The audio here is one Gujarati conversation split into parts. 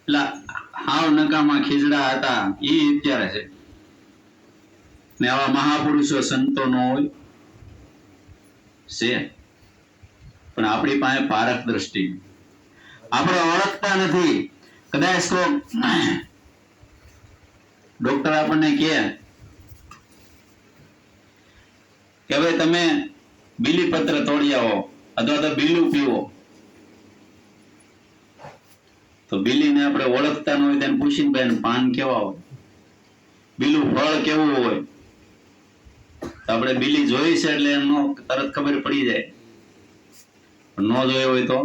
એટલે હાવ નકામા ખીજડા હતા એ અત્યારે છે. ને આવા મહાપુરુષો સંતો નો હોય છે, પણ આપણી પાસે પારખ દ્રષ્ટિ, આપણે ઓળખતા નથી. કદાચ તો ડોક્ટર આપણને કહે કે ભાઈ તમે બીલીપત્ર તોડી આવો અથવા તો બીલું પીવો, તો બીલીને આપણે ઓળખતા ન હોય તેને પૂછીને ભાઈ પાન કેવા હોય, બીલું ફળ કેવું હોય, તો આપણે બીલી જોઈ છે એટલે એમનો તરત ખબર પડી જાય. ન જોઈ હોય તો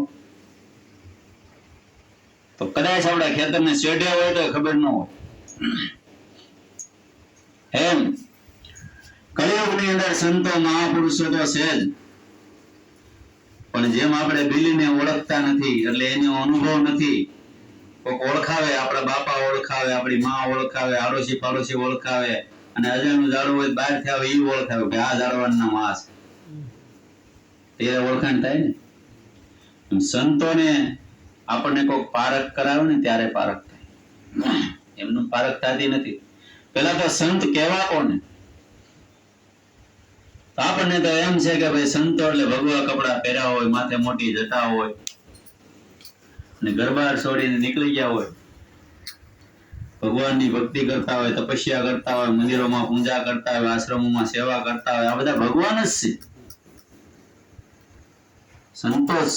કદાચ આપણા ખેતરને શેઢ્યા હોય તો ખબર ન હોય. એમ કળિયુગની અંદર સંતો મહાપુરુષો તો છે જ, પણ જેમ આપણે બીલીને ઓળખતા નથી એટલે એનો અનુભવ નથી. કોઈક ઓળખાવે, આપણા બાપા ઓળખાવે, આપણી માં ઓળખાવે, આડોશી પાડોશી ઓળખાવે, અને અજાણું ઝાડવું હોય બહારથી આવે એ ઓળખાવે કે આ ઝાડવાનું નામ આ છે, એ ઓળખાણ થાય ને. સંતોને આપણને કોઈક પારખ કરાવે ને ત્યારે પારખ થાય, એમનું પારખ થતી નથી. પેલા તો સંત કેવા કોને? આપણને તો એમ છે કે ભાઈ સંતો એટલે ભગવા કપડા પહેર્યા હોય, માથે મોટી જટા હોય, અને ગરબા છોડીને નીકળી ગયા હોય, ભગવાનની ભક્તિ કરતા હોય, તપસ્યા કરતા હોય, મંદિરોમાં પૂજા કરતા હોય, આશ્રમોમાં સેવા કરતા હોય, આ બધા ભગવાન જ છે, સંતોષ.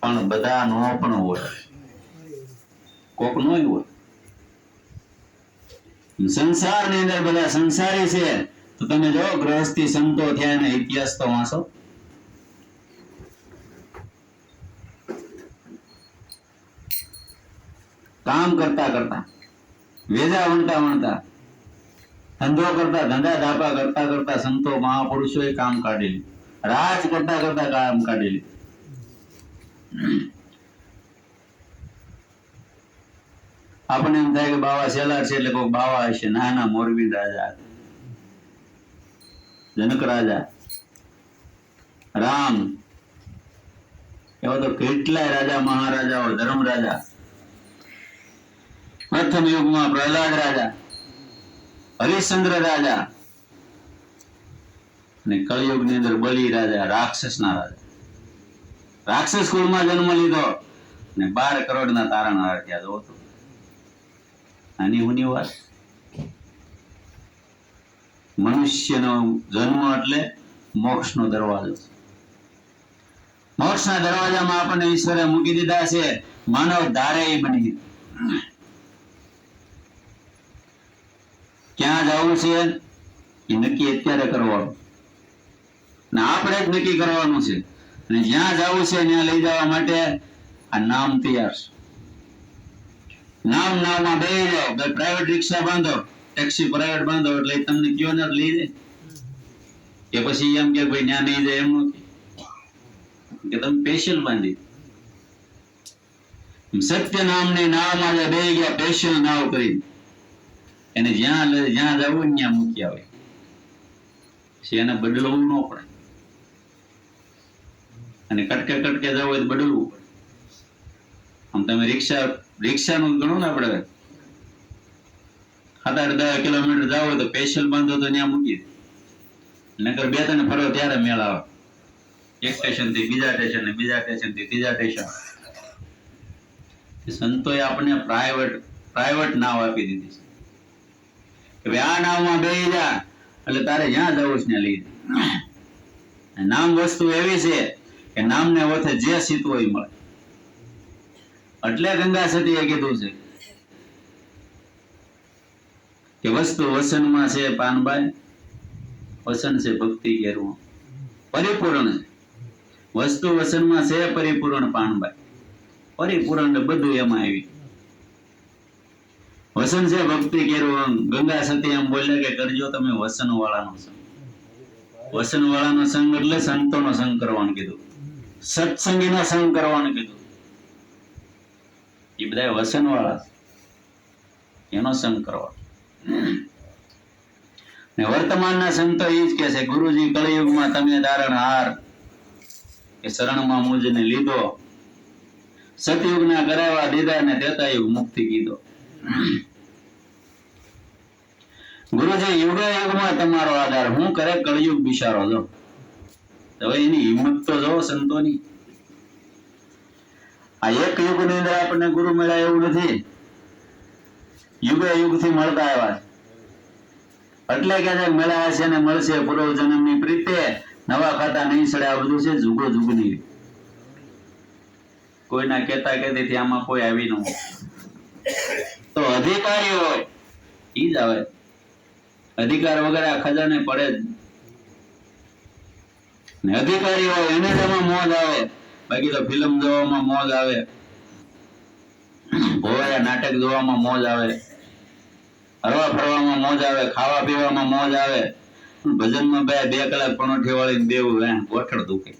પણ બધા નો પણ હોય, કોક નો હોય. સંસારની અંદર બધા સંસારી છે, તો તમે જો ગૃહસ્થી સંતો થયા એના ઇતિહાસ તો વાંચો. કામ કરતા કરતા, વેજા વણતા વણતા, ધંધો કરતા, ધંધા ધાપા કરતા કરતા સંતો મહાપુરુષોએ કામ કાઢેલી, રાજ કરતા કરતા કામ કાઢેલી. આપણને એમ થાય કે બાવા સેલાર છે એટલે કોઈ બાવા હશે. ના ના, મોરબી રાજા, જનક રાજા, રામ, એવા તો કેટલાય રાજા મહારાજાઓ, ધર્મ રાજા, પ્રથમ યુગમાં પ્રહલાદ રાજા, હરિશ્ચંદ્ર રાજા, અને કળિયુગ ની અંદર બલિ રાજા, રાક્ષસના રાજા. રાક્ષસ કુળમાં જન્મ લીધો અને 12 કરોડના તારણહાર થયા. જો તો આની ઉની વાત. મનુષ્યનો જન્મ એટલે મોક્ષનો દરવાજો. મોક્ષના દરવાજામાં આપણને ઈશ્વરે મૂકી દીધા છે. માનવ ધારે એ બની, ક્યાં જવું છે એ નક્કી અત્યારે કરવાનું, ને આપણે જ નક્કી કરવાનું છે. અને જ્યાં જવું છે ત્યાં લઈ જવા માટે આ નામ તૈયાર છે. નામમાં બેસી જાઓ, પ્રાઇવેટ રિક્ષા બાંધો, ટેક્સી પ્રાઇવેટ બાંધો એટલે તમને કયો ને લઈ જાય, કે પછી એમ કે ભાઈ ત્યાં નહીં જાય, એમ નથી કે તમે સ્પેશિયલ બાંધી. સત્ય નામની નાવમાં જે બેસી ગયા, સ્પેશિયલ નાવ કરી, એને જ્યાં જવું ને ત્યાં મૂકી આવે, એને બદલવું ન પડે. અને કટકે જવું હોય તો બદલવું પડે. આમ તમે રિક્ષાનું ગણો ને, આપણે 7-10 કિલોમીટર જાવ હોય તો સ્પેશિયલ બાંધો તો ત્યાં મૂકી દે, નકર 2-3 ફરો ત્યારે મેળ આવે. એક સ્ટેશન થી બીજા સ્ટેશન, ને બીજા સ્ટેશન થી ત્રીજા સ્ટેશન. સંતોએ આપણને પ્રાઇવેટ નાવ આપી દીધી છે કે આ નાવમાં બેસી જા એટલે તારે જ્યાં જવું છે ત્યાં લઈ જાય. નામ વસ્તુ એવી છે કે નામને ઓથે જે સીતું હોય મળે. એટલે ગંગા સતીએ કીધું છે કે વસ્તુ વસનમાં છે પાનબાઈ, વસન છે ભક્તિ ઘેરવું, પરિપૂર્ણ છે. વસ્તુ વસનમાં છે પરિપૂર્ણ પાનબાઈ, પરિપૂર્ણ બધું એમાં આવી. વસન છે ભક્તિ ઘેરવું. ગંગા સતી એમ બોલ્યા કે કરજો તમે વસન વાળાનો સંગ. વસન વાળાનો સંગ એટલે સંતોનો સંગ કરવાનું કીધું, સત્સંગીનો સંગ કરવાનું કીધું. એ બધા વસન વાળા એનો સંગ કરવા. ને વર્તમાનના સંતો એ જ કે છે, ગુરુજી કળિયુગમાં તમે તારણહાર, કે શરણમાં મુજને લીધો સતયુગના કરાવ્યા દીધા ને ત્રેતાયુગ મુક્તિ કીધો. ગુરુજી યુગે યુગમાં તમારો આધાર, હું કરે કળયુગ બિચારો જો. હવે એની હિંમત તો જો સંતોની. આ એક યુગની અંદર આપણને ગુરુ મળ્યા એવું નથી, યુગે યુગથી મળતા આવ્યા છે. એટલે કે મળ્યા છે ને મળશે પૂર્વ જન્મની પ્રીતે, નવા ખાતા નહીં સડે. આ બધું છે જુગો જુગની. કોઈના કેતા કેતી આમાં કોઈ આવી ન હોય. તો અધિકારી હોય ઈ જ આવે. અધિકાર વગર આ ખજાને પડે જ. ને અધિકારી હોય એને જ એમાં મોજ આવે, બાકી તો ફિલ્મ જોવામાં મોજ આવે, ભોળા નાટક જોવામાં મોજ આવે, હરવા ફરવામાં મોજ આવે, ખાવા પીવામાં મોજ આવે. ભજનમાં બે કલાક પણોઠી વાળીને દેવું ગોઠડ દુખે.